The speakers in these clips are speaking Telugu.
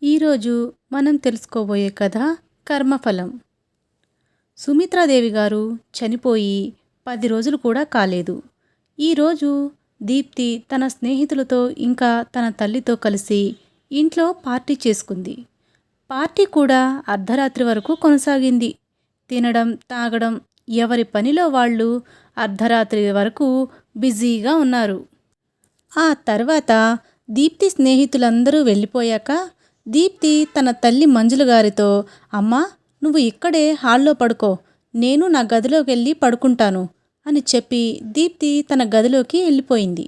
ఈరోజు మనం తెలుసుకోబోయే కథ కర్మఫలం. సుమిత్రాదేవి గారు చనిపోయి 10 రోజులు కూడా కాలేదు. ఈరోజు దీప్తి తన స్నేహితులతో ఇంకా తన తల్లితో కలిసి ఇంట్లో పార్టీ చేసుకుంది. పార్టీ కూడా అర్ధరాత్రి వరకు కొనసాగింది. తినడం, తాగడం, ఎవరి పనిలో వాళ్ళు అర్ధరాత్రి వరకు బిజీగా ఉన్నారు. ఆ తర్వాత దీప్తి స్నేహితులందరూ వెళ్ళిపోయాక దీప్తి తన తల్లి మంజుల గారితో, అమ్మా, నువ్వు ఇక్కడే హాల్లో పడుకో, నేను నా గదిలోకి వెళ్ళి పడుకుంటాను అని చెప్పి దీప్తి తన గదిలోకి వెళ్ళిపోయింది.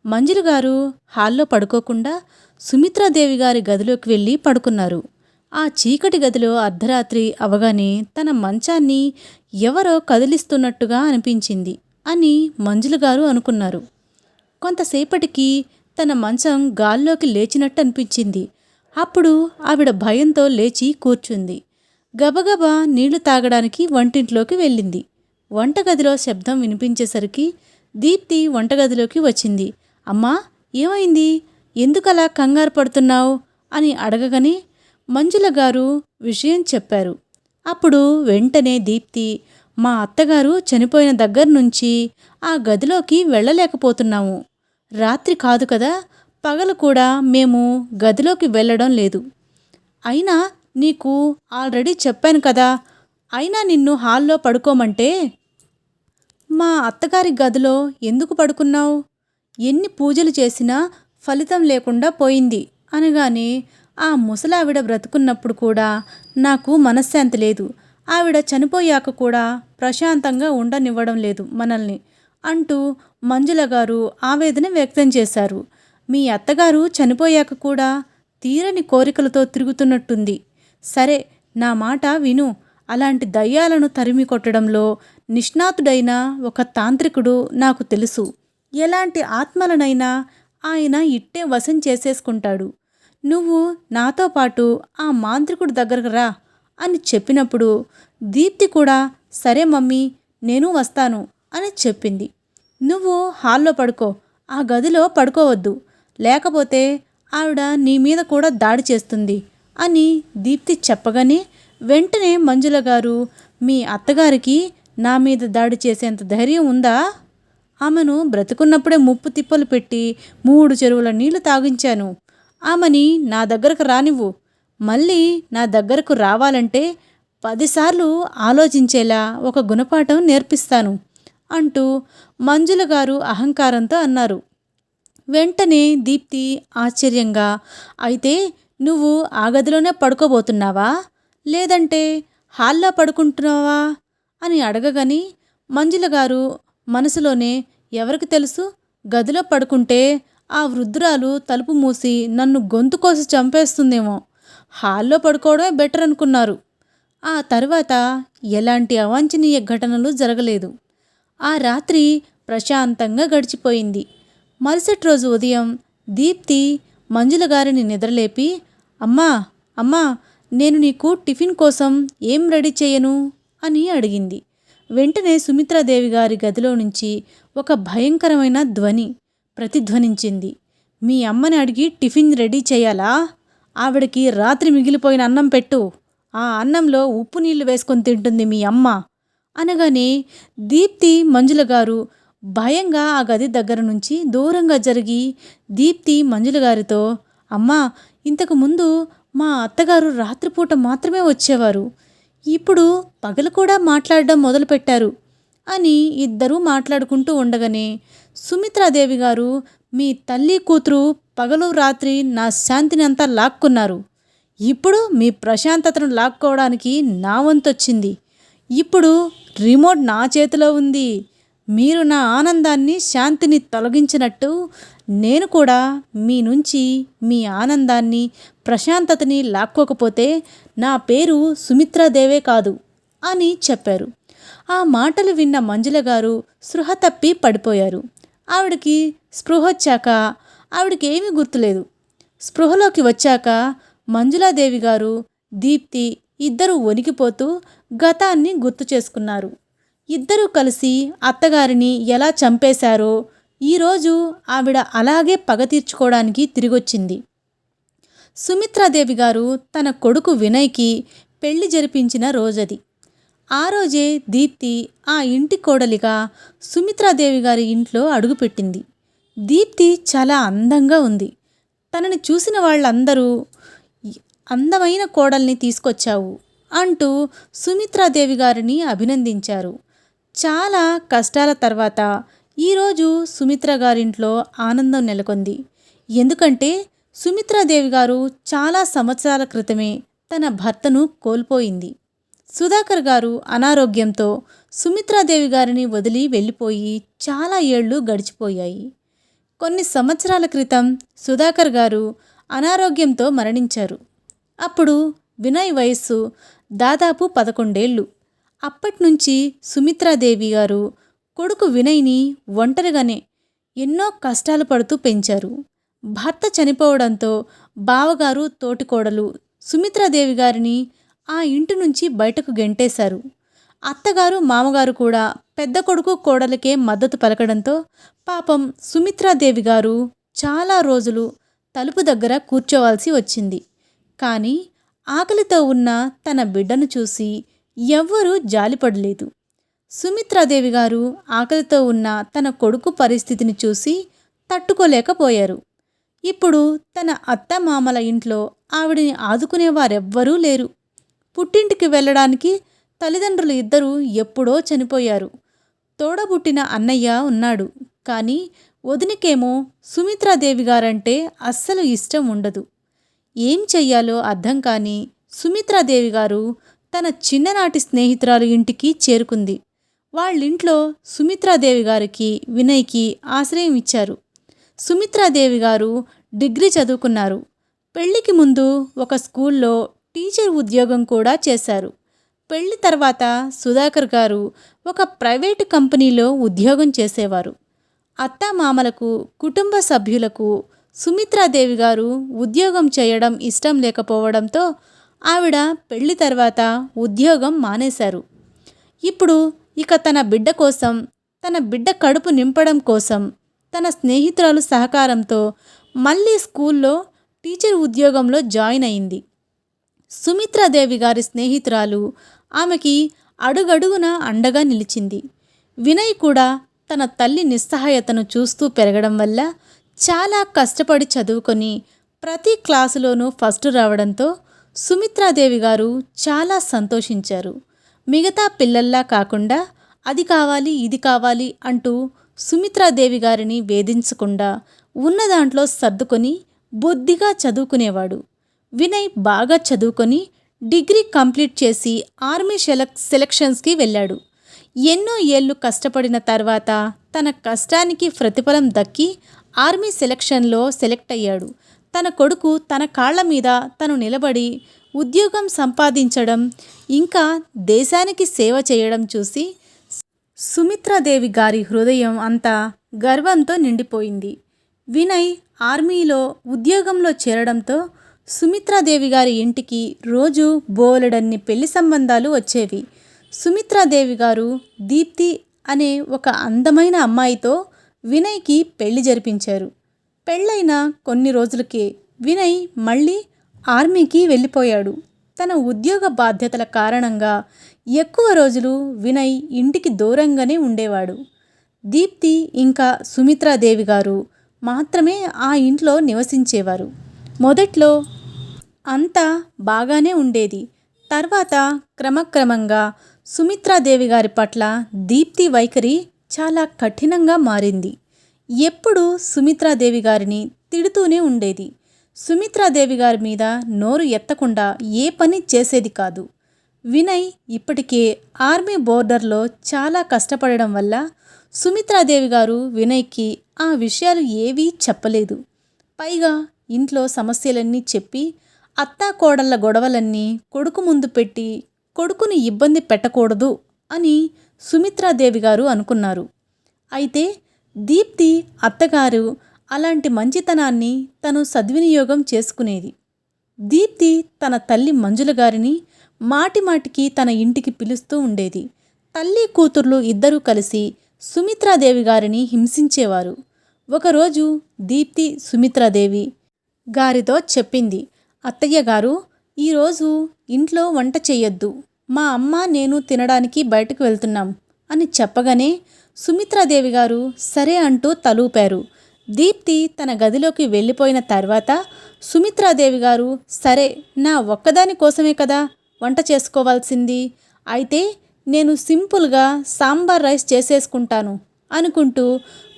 మంజుల గారు హాల్లో పడుకోకుండా సుమిత్రాదేవి గారి గదిలోకి వెళ్ళి పడుకున్నారు. ఆ చీకటి గదిలో అర్ధరాత్రి అవగానే తన మంచాన్ని ఎవరో కదిలిస్తున్నట్టుగా అనిపించింది అని మంజుల గారు అనుకున్నారు. కొంతసేపటికి తన మంచం గాల్లోకి లేచినట్టు అనిపించింది. అప్పుడు ఆవిడ భయంతో లేచి కూర్చుంది. గబగబా నీళ్లు తాగడానికి వంటింట్లోకి వెళ్ళింది. వంటగదిలో శబ్దం వినిపించేసరికి దీప్తి వంటగదిలోకి వచ్చింది. అమ్మా, ఏమైంది? ఎందుకలా కంగారు పడుతున్నావు అని అడగగానే మంజుల గారు విషయం చెప్పారు. అప్పుడు వెంటనే దీప్తి, మా అత్తగారు చనిపోయిన దగ్గర నుంచి ఆ గదిలోకి వెళ్ళలేకపోతున్నాము. రాత్రి కాదు కదా, పగలు కూడా మేము గదిలోకి వెళ్ళడం లేదు. అయినా నీకు ఆల్రెడీ చెప్పాను కదా, అయినా నిన్ను హాల్లో పడుకోమంటే మా అత్తగారి గదిలో ఎందుకు పడుకున్నావు? ఎన్ని పూజలు చేసినా ఫలితం లేకుండా పోయింది అనగానే, ఆ ముసలావిడ బ్రతుకున్నప్పుడు కూడా నాకు మనశ్శాంతి లేదు, ఆవిడ చనిపోయాక కూడా ప్రశాంతంగా ఉండనివ్వడం లేదు మనల్ని అంటూ మంజుల గారు ఆవేదన వ్యక్తం చేశారు. మీ అత్తగారు చనిపోయాక కూడా తీరని కోరికలతో తిరుగుతున్నట్టుంది. సరే, నా మాట విను. అలాంటి దయ్యాలను తరిమి కొట్టడంలో నిష్ణాతుడైన ఒక తాంత్రికుడు నాకు తెలుసు. ఎలాంటి ఆత్మలనైనా ఆయన ఇట్టే వశం చేసేసుకుంటాడు. నువ్వు నాతో పాటు ఆ మాంత్రికుడి దగ్గరకు రా అని చెప్పినప్పుడు దీప్తి కూడా సరే మమ్మీ, నేను వస్తాను అని చెప్పింది. నువ్వు హాల్లో పడుకో, ఆ గదిలో పడుకోవద్దు, లేకపోతే ఆవిడ నీ మీద కూడా దాడి చేస్తుంది అని దీప్తి చెప్పగానే వెంటనే మంజుల గారు, మీ అత్తగారికి నా మీద దాడి చేసేంత ధైర్యం ఉందా? ఆమెను బ్రతుకున్నప్పుడే ముప్పు తిప్పలు పెట్టి 3 చెరువుల నీళ్లు తాగించాను. ఆమెని నా దగ్గరకు రానివ్వు. మళ్ళీ నా దగ్గరకు రావాలంటే 10 సార్లు ఆలోచించేలా ఒక గుణపాఠం నేర్పిస్తాను అంటూ మంజుల గారు అహంకారంతో అన్నారు. వెంటనే దీప్తి ఆశ్చర్యంగా, అయితే నువ్వు ఆ గదిలోనే పడుకోబోతున్నావా, లేదంటే హాల్లో పడుకుంటున్నావా అని అడగగాని మంజుల గారు మనసులోనే, ఎవరికి తెలుసు, గదిలో పడుకుంటే ఆ వృద్ధురాలు తలుపు మూసి నన్ను గొంతు కోసి చంపేస్తుందేమో, హాల్లో పడుకోవడమే బెటర్ అనుకున్నారు. ఆ తర్వాత ఎలాంటి అవాంఛనీయ ఘటనలు జరగలేదు. ఆ రాత్రి ప్రశాంతంగా గడిచిపోయింది. మరుసటి రోజు ఉదయం దీప్తి మంజుల గారిని నిద్రలేపి, అమ్మా, అమ్మా, నేను నీకు టిఫిన్ కోసం ఏం రెడీ చేయను అని అడిగింది. వెంటనే సుమిత్రాదేవి గారి గదిలో నుంచి ఒక భయంకరమైన ధ్వని ప్రతిధ్వనించింది. మీ అమ్మని అడిగి టిఫిన్ రెడీ చేయాలా? ఆవిడకి రాత్రి మిగిలిపోయిన అన్నం పెట్టు, ఆ అన్నంలో ఉప్పు నీళ్లు వేసుకొని తింటుంది మీ అమ్మ అనగానే దీప్తి మంజుల గారు భయంగా ఆ గది దగ్గర నుంచి దూరంగా జరిగి దీప్తి మంజుల గారితో, అమ్మా, ఇంతకు ముందు మా అత్తగారు రాత్రిపూట మాత్రమే వచ్చేవారు, ఇప్పుడు పగలు కూడా మాట్లాడడం మొదలుపెట్టారు అని ఇద్దరూ మాట్లాడుకుంటూ ఉండగానే సుమిత్రాదేవి గారు, మీ తల్లి కూతురు పగలు రాత్రి నా శాంతిని అంతా లాక్కున్నారు, ఇప్పుడు మీ ప్రశాంతతను లాక్కోవడానికి నా వంతొచ్చింది, ఇప్పుడు రిమోట్ నా చేతిలో ఉంది, మీరు నా ఆనందాన్ని శాంతిని తొలగించినట్టు నేను కూడా మీ నుంచి మీ ఆనందాన్ని ప్రశాంతతని లాక్కోకపోతే నా పేరు సుమిత్రాదేవే కాదు అని చెప్పారు. ఆ మాటలు విన్న మంజుల గారు స్పృహ తప్పి పడిపోయారు. ఆవిడకి స్పృహొచ్చాక ఆవిడకి ఏమీ గుర్తులేదు. స్పృహలోకి వచ్చాక మంజులాదేవి గారు దీప్తి ఇద్దరూ వణికిపోతూ గతాన్ని గుర్తు చేసుకున్నారు. ఇద్దరూ కలిసి అత్తగారిని ఎలా చంపేశారో ఈరోజు ఆవిడ అలాగే పగ తీర్చుకోవడానికి తిరిగొచ్చింది. సుమిత్రాదేవి గారు తన కొడుకు వినయ్కి పెళ్లి జరిపించిన రోజది. ఆ రోజే దీప్తి ఆ ఇంటి కోడలిగా సుమిత్రాదేవి గారి ఇంట్లో అడుగుపెట్టింది. దీప్తి చాలా అందంగా ఉంది. తనని చూసిన వాళ్ళందరూ అందమైన కోడల్ని తీసుకొచ్చావు అంటూ సుమిత్రాదేవి గారిని అభినందించారు. చాలా కష్టాల తర్వాత ఈరోజు సుమిత్ర గారింట్లో ఆనందం నెలకొంది. ఎందుకంటే సుమిత్రాదేవి గారు చాలా సంవత్సరాల క్రితమే తన భర్తను కోల్పోయింది. సుధాకర్ గారు అనారోగ్యంతో సుమిత్రాదేవి గారిని వదిలి వెళ్ళిపోయి చాలా ఏళ్ళు గడిచిపోయాయి. కొన్ని సంవత్సరాల క్రితం సుధాకర్ గారు అనారోగ్యంతో మరణించారు. అప్పుడు వినయ్ వయస్సు దాదాపు 11 ఏళ్ళు. అప్పట్నుంచి సుమిత్రాదేవి గారు కొడుకు వినయ్ని ఒంటరిగానే ఎన్నో కష్టాలు పడుతూ పెంచారు. భర్త చనిపోవడంతో బావగారు తోటికోడలు సుమిత్రాదేవి గారిని ఆ ఇంటి నుంచి బయటకు గెంటేశారు. అత్తగారు మామగారు కూడా పెద్ద కొడుకు కోడలికే మద్దతు పలకడంతో పాపం సుమిత్రాదేవి గారు చాలా రోజులు తలుపు దగ్గర కూర్చోవాల్సి వచ్చింది. కానీ ఆకలితో ఉన్న తన బిడ్డను చూసి ఎవ్వరూ జాలిపడలేదు. సుమిత్రాదేవి గారు ఆకలితో ఉన్న తన కొడుకు పరిస్థితిని చూసి తట్టుకోలేకపోయారు. ఇప్పుడు తన అత్తమామల ఇంట్లో ఆవిడని ఆదుకునేవారెవ్వరూ లేరు. పుట్టింటికి వెళ్ళడానికి తల్లిదండ్రులు ఇద్దరూ ఎప్పుడో చనిపోయారు. తోడబుట్టిన అన్నయ్య ఉన్నాడు. కానీ వదినకేమో సుమిత్రాదేవి గారంటే అస్సలు ఇష్టం ఉండదు. ఏం చెయ్యాలో అర్థం కాని సుమిత్రాదేవి గారు తన చిన్ననాటి స్నేహితురాలు ఇంటికి చేరుకుంది. వాళ్ళింట్లో సుమిత్రాదేవి గారికి వినయ్కి ఆశ్రయం ఇచ్చారు. సుమిత్రాదేవి గారు డిగ్రీ చదువుకున్నారు. పెళ్లికి ముందు ఒక స్కూల్లో టీచర్ ఉద్యోగం కూడా చేశారు. పెళ్లి తర్వాత సుధాకర్ గారు ఒక ప్రైవేటు కంపెనీలో ఉద్యోగం చేసేవారు. అత్తామామలకు కుటుంబ సభ్యులకు సుమిత్రాదేవి గారు ఉద్యోగం చేయడం ఇష్టం లేకపోవడంతో ఆవిడ పెళ్లి తర్వాత ఉద్యోగం మానేశారు. ఇప్పుడు ఇక తన బిడ్డ కోసం, తన బిడ్డ కడుపు నింపడం కోసం తన స్నేహితురాలు సహకారంతో మళ్ళీ స్కూల్లో టీచర్ ఉద్యోగంలో జాయిన్ అయింది. సుమిత్రాదేవి గారి స్నేహితురాలు ఆమెకి అడుగడుగునా అండగా నిలిచింది. వినయ్ కూడా తన తల్లి నిస్సహాయతను చూస్తూ పెరగడం వల్ల చాలా కష్టపడి చదువుకొని ప్రతి క్లాసులోనూ ఫస్ట్ రావడంతో సుమిత్రాదేవి గారు చాలా సంతోషించారు. మిగతా పిల్లల్లా కాకుండా అది కావాలి ఇది కావాలి అంటూ సుమిత్రాదేవి గారిని వేధించకుండా ఉన్న దాంట్లో సర్దుకొని బుద్ధిగా చదువుకునేవాడు. వినయ్ బాగా చదువుకొని డిగ్రీ కంప్లీట్ చేసి ఆర్మీ సెలక్షన్స్కి వెళ్ళాడు. ఎన్నో ఏళ్ళు కష్టపడిన తర్వాత తన కష్టానికి ప్రతిఫలం దక్కి ఆర్మీ సెలక్షన్లో సెలెక్ట్ అయ్యాడు. తన కొడుకు తన కాళ్ల మీద తను నిలబడి ఉద్యోగం సంపాదించడం, ఇంకా దేశానికి సేవ చేయడం చూసి సుమిత్రాదేవి గారి హృదయం అంతా గర్వంతో నిండిపోయింది. వినయ్ ఆర్మీలో ఉద్యోగంలో చేరడంతో సుమిత్రాదేవి గారి ఇంటికి రోజు బోలెడన్ని పెళ్లి సంబంధాలు వచ్చేవి. సుమిత్రాదేవి గారు దీప్తి అనే ఒక అందమైన అమ్మాయితో వినయ్కి పెళ్లి జరిపించారు. పెళ్ళైన కొన్ని రోజులకే వినయ్ మళ్ళీ ఆర్మీకి వెళ్ళిపోయాడు. తన ఉద్యోగ బాధ్యతల కారణంగా ఎక్కువ రోజులు వినయ్ ఇంటికి దూరంగానే ఉండేవాడు. దీప్తి ఇంకా సుమిత్రాదేవి గారు మాత్రమే ఆ ఇంట్లో నివసించేవారు. మొదట్లో అంతా బాగానే ఉండేది. తర్వాత క్రమక్రమంగా సుమిత్రాదేవి గారి పట్ల దీప్తి వైఖరి చాలా కఠినంగా మారింది. ఎప్పుడూ సుమిత్రాదేవి గారిని తిడుతూనే ఉండేది. సుమిత్రాదేవి గారి మీద నోరు ఎత్తకుండా ఏ పని చేసేది కాదు. వినయ్ ఇప్పటికే ఆర్మీ బోర్డర్లో చాలా కష్టపడడం వల్ల సుమిత్రాదేవి గారు వినయ్కి ఆ విషయాలు ఏవీ చెప్పలేదు. పైగా ఇంట్లో సమస్యలన్నీ చెప్పి అత్తాకోడళ్ళ గొడవలన్నీ కొడుకు ముందు పెట్టి కొడుకుని ఇబ్బంది పెట్టకూడదు అని సుమిత్రాదేవి గారు అనుకున్నారు. అయితే దీప్తి అత్తగారు అలాంటి మంచితనాన్ని తను సద్వినియోగం చేసుకునేది. దీప్తి తన తల్లి మంజుల గారిని మాటిమాటికి తన ఇంటికి పిలుస్తూ ఉండేది. తల్లి కూతుర్లు ఇద్దరూ కలిసి సుమిత్రాదేవి గారిని హింసించేవారు. ఒకరోజు దీప్తి సుమిత్రాదేవి గారితో చెప్పింది, అత్తయ్య గారు, ఈరోజు ఇంట్లో వంట చెయ్యొద్దు. మా అమ్మ నేను తినడానికి బయటకు వెళ్తున్నాం అని చెప్పగానే సుమిత్రాదేవి గారు సరే అంటూ తలూపారు. దీప్తి తన గదిలోకి వెళ్ళిపోయిన తర్వాత సుమిత్రాదేవి గారు, సరే, నా ఒక్కదాని కోసమే కదా వంట చేసుకోవాల్సింది, అయితే నేను సింపుల్గా సాంబార్ రైస్ చేసేసుకుంటాను అనుకుంటూ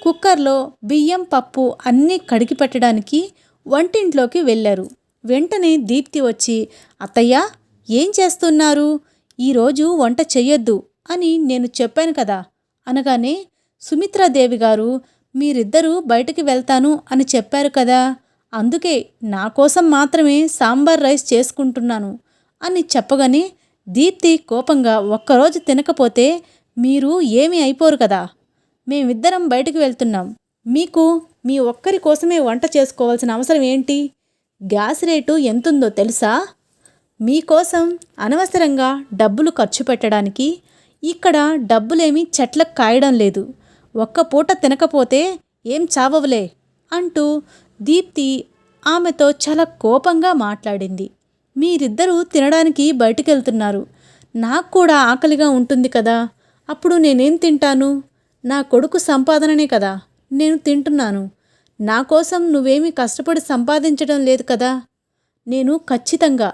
కుక్కర్లో బియ్యం పప్పు అన్నీ కడిగి పెట్టడానికి వంటింట్లోకి వెళ్ళారు. వెంటనే దీప్తి వచ్చి, అత్తయ్య, ఏం చేస్తున్నారు? ఈరోజు వంట చెయ్యొద్దు అని నేను చెప్పాను కదా అనగానే సుమిత్రాదేవి గారు, మీరిద్దరూ బయటికి వెళ్తాను అని చెప్పారు కదా, అందుకే నా కోసం మాత్రమే సాంబార్ రైస్ చేసుకుంటున్నాను అని చెప్పగానే దీప్తి కోపంగా, ఒక్కరోజు తినకపోతే మీరు ఏమీ అయిపోరు కదా, మేమిద్దరం బయటికి వెళ్తున్నాం, మీకు మీ ఒక్కరి కోసమే వంట చేసుకోవాల్సిన అవసరం ఏంటి? గ్యాస్ రేటు ఎంతుందో తెలుసా? మీకోసం అనవసరంగా డబ్బులు ఖర్చు పెట్టడానికి ఇక్కడ డబ్బులేమీ చెట్లకు కాయడం లేదు, ఒక్క పూట తినకపోతే ఏం చావవులే అంటూ దీప్తి ఆమెతో చాలా కోపంగా మాట్లాడింది. మీరిద్దరూ తినడానికి బయటికెళ్తున్నారు, నాకు కూడా ఆకలిగా ఉంటుంది కదా, అప్పుడు నేనేం తింటాను? నా కొడుకు సంపాదననే కదా నేను తింటున్నాను, నా కోసం నువ్వేమీ కష్టపడి సంపాదించడం లేదు కదా, నేను ఖచ్చితంగా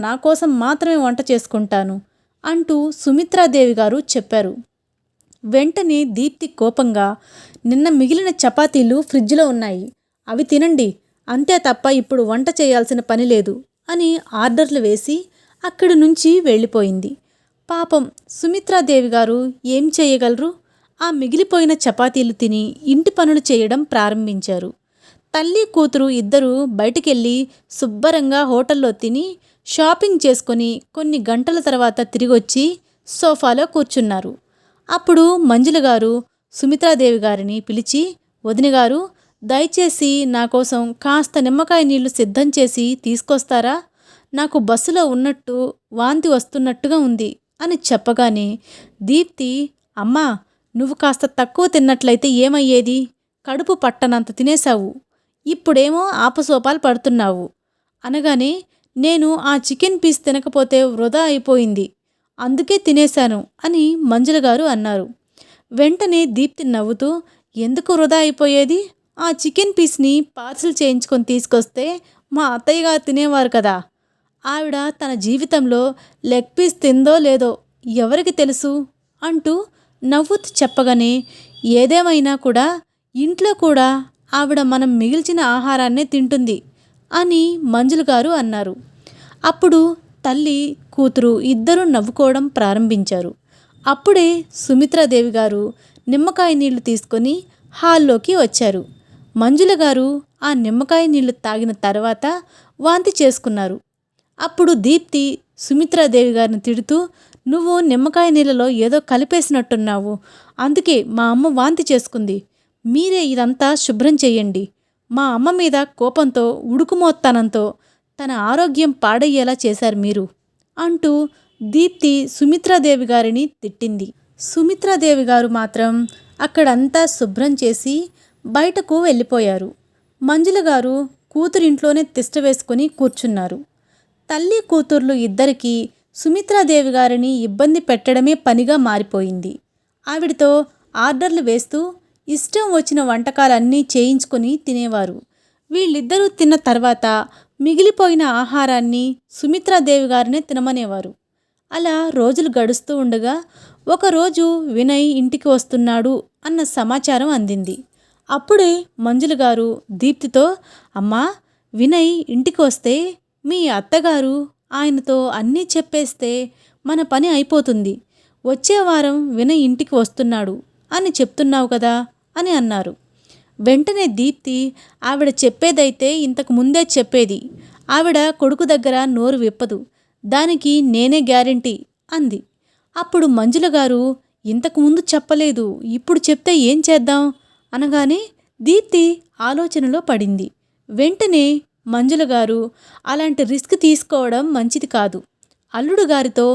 నా కోసం మాత్రమే వంట చేసుకుంటాను అంటూ సుమిత్రాదేవి గారు చెప్పారు. వెంటనే దీప్తి కోపంగా, నిన్న మిగిలిన చపాతీలు ఫ్రిడ్జ్లో ఉన్నాయి, అవి తినండి, అంతే తప్ప ఇప్పుడు వంట చేయాల్సిన పని లేదు అని ఆర్డర్లు వేసి అక్కడి నుంచి వెళ్ళిపోయింది. పాపం సుమిత్రాదేవి గారు ఏం చేయగలరు? ఆ మిగిలిపోయిన చపాతీలు తిని ఇంటి పనులు చేయడం ప్రారంభించారు. తల్లి కూతురు ఇద్దరూ బయటికెళ్ళి శుభ్రంగా హోటల్లో తిని షాపింగ్ చేసుకొని కొన్ని గంటల తర్వాత తిరిగొచ్చి సోఫాలో కూర్చున్నారు. అప్పుడు మంజుల గారు సుమిత్రాదేవి గారిని పిలిచి, వదినగారు, దయచేసి నా కోసం కాస్త నిమ్మకాయ నీళ్లు సిద్ధం చేసి తీసుకొస్తారా? నాకు బస్సులో ఉన్నట్టు వాంతి వస్తున్నట్టుగా ఉంది అని చెప్పగానే దీప్తి, అమ్మా, నువ్వు కాస్త తక్కువ తిన్నట్లయితే ఏమయ్యేది? కడుపు పట్టనంత తినేశావు, ఇప్పుడేమో ఆపసోపాలు పడుతున్నావు అనగానే, నేను ఆ చికెన్ పీస్ తినకపోతే వృధా అయిపోయింది, అందుకే తినేశాను అని మంజుల గారు అన్నారు. వెంటనే దీప్తి నవ్వుతూ, ఎందుకు వృధా అయిపోయేది? ఆ చికెన్ పీస్ని పార్సిల్ చేయించుకొని తీసుకొస్తే మా అత్తయ్య గారు తినేవారు కదా, ఆవిడ తన జీవితంలో లెగ్ పీస్ తిందో లేదో ఎవరికి తెలుసు అంటూ నవ్వుతూ చెప్పగానే, ఏదేమైనా కూడా ఇంట్లో కూడా ఆవిడ మనం మిగిల్చిన ఆహారాన్నే తింటుంది అని మంజుల గారు అన్నారు. అప్పుడు తల్లి కూతురు ఇద్దరూ నవ్వుకోవడం ప్రారంభించారు. అప్పుడే సుమిత్రాదేవి గారు నిమ్మకాయ నీళ్లు తీసుకొని హాల్లోకి వచ్చారు. మంజుల గారు ఆ నిమ్మకాయ నీళ్లు తాగిన తర్వాత వాంతి చేసుకున్నారు. అప్పుడు దీప్తి సుమిత్రాదేవి గారిని తిడుతూ, నువ్వు నిమ్మకాయ నీళ్ళలో ఏదో కలిపేసినట్టున్నావు, అందుకే మా అమ్మ వాంతి చేసుకుంది, మీరే ఇదంతా శుభ్రం చెయ్యండి. మా అమ్మ మీద కోపంతో ఉడుకుమోత్తనంతో తన ఆరోగ్యం పాడయ్యేలా చేశారు మీరు అంటూ దీప్తి సుమిత్రాదేవి గారిని తిట్టింది. సుమిత్రాదేవి గారు మాత్రం అక్కడంతా శుభ్రం చేసి బయటకు వెళ్ళిపోయారు. మంజుల గారు కూతురింట్లోనే తిష్ట వేసుకొని కూర్చున్నారు. తల్లి కూతుర్లు ఇద్దరికీ సుమిత్రాదేవి గారిని ఇబ్బంది పెట్టడమే పనిగా మారిపోయింది. ఆవిడతో ఆర్డర్లు వేస్తూ ఇష్టం వచ్చిన వంటకాలన్నీ చేయించుకొని తినేవారు. వీళ్ళిద్దరూ తిన్న తర్వాత మిగిలిపోయిన ఆహారాన్ని సుమిత్రాదేవి గారినే తినమనేవారు. అలా రోజులు గడుస్తూ ఉండగా ఒకరోజు వినయ్ ఇంటికి వస్తున్నాడు అన్న సమాచారం అందింది. అప్పుడే మంజుల గారు దీప్తితో, అమ్మా, వినయ్ ఇంటికి వస్తే మీ అత్తగారు ఆయనతో అన్నీ చెప్పేస్తే మన పని అయిపోతుంది, వచ్చే వారం వినయ్ ఇంటికి వస్తున్నాడు అని చెప్తున్నావు కదా అని అన్నారు. వెంటనే దీప్తి, ఆవిడ చెప్పేదైతే ఇంతకు ముందే చెప్పేది, ఆవిడ కొడుకు దగ్గర నోరు విప్పదు, దానికి నేనే గ్యారెంటీ అంది. అప్పుడు మంజుల గారు, ఇంతకుముందు చెప్పలేదు, ఇప్పుడు చెప్తే ఏం చేద్దాం అనగానే దీప్తి ఆలోచనలో పడింది. వెంటనే మంజుల గారు, అలాంటి రిస్క్ తీసుకోవడం మంచిది కాదు, అల్లుడు గారితో